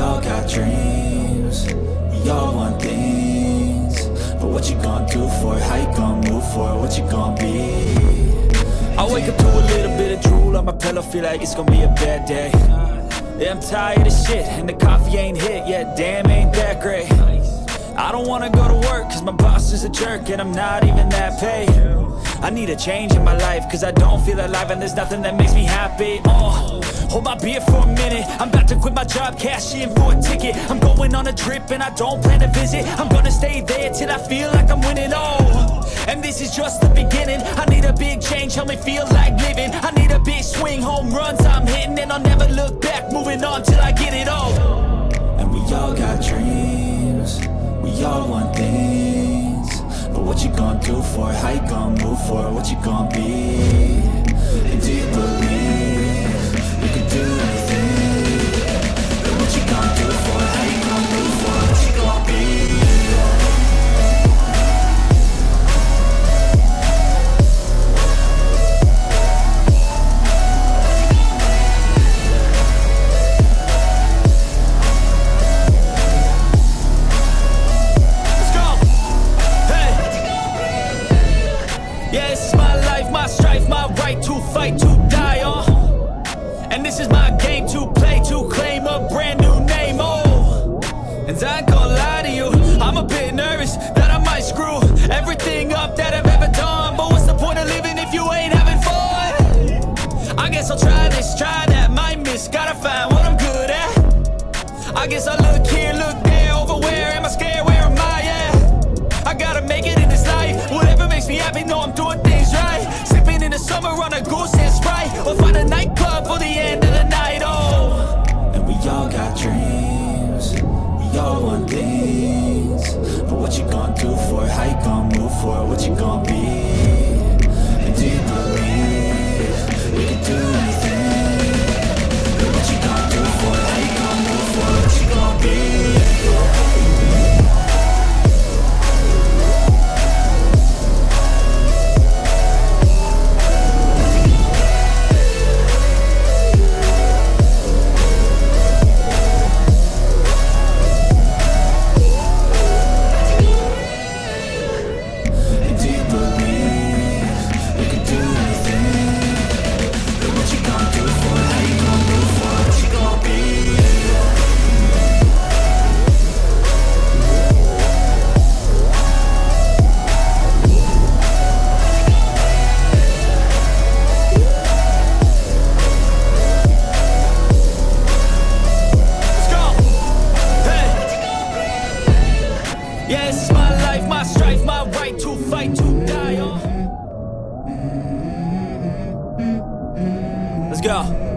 all got dreams, we all want things. But what you gonna do for it? How you gonna move for it? What you gonna be? I wake up to a little bit of drool on my pillow, feel like it's gonna be a bad day. Yeah, I'm tired of shit, and the coffee ain't hit yet, damn, ain't that great. I don't wanna go to work, cause my boss is a jerk, and I'm not even that paid. I need a change in my life, cause I don't feel alive, and there's nothing that makes me happy. Hold my beer for a minute, I'm about to quit my job, cash in for a ticket. I'm going on a trip, and I don't plan to visit. I'm gonna stay there till I feel like I'm winning, and this is just the beginning. I need a big change, help me feel like living. I need a big swing, home runs I'm hitting, and I'll never look back, moving on till I get it all. And we all got dreams, we all want things. But what you gonna do for it? How you gonna move for it? What you gonna be? And do you believe you can do anything? But what you gonna do for it? How you gonna move for it? What you gonna be? To fight, to die on. And this is my game to play, to claim a brand new name, And I ain't gonna lie to you, I'm a bit nervous that I might screw everything up that I've ever done. But what's the point of living if you ain't having fun? I guess I'll try this, try that, might miss, gotta find what I'm good at. I guess I look here, look there, over where am I scared, where am I at? I gotta make it in this life, whatever makes me happy, know I'm doing things right. Sipping in the summer on a goose and Sprite, or find a nightclub for the end of the night, And we all got dreams, we all want things. But what you gonna do for it? How you gonna move for it? What you gonna be? And do you believe you can do anything? But what you gonna do for it? How you gonna move for it? What you gonna be? Let's go.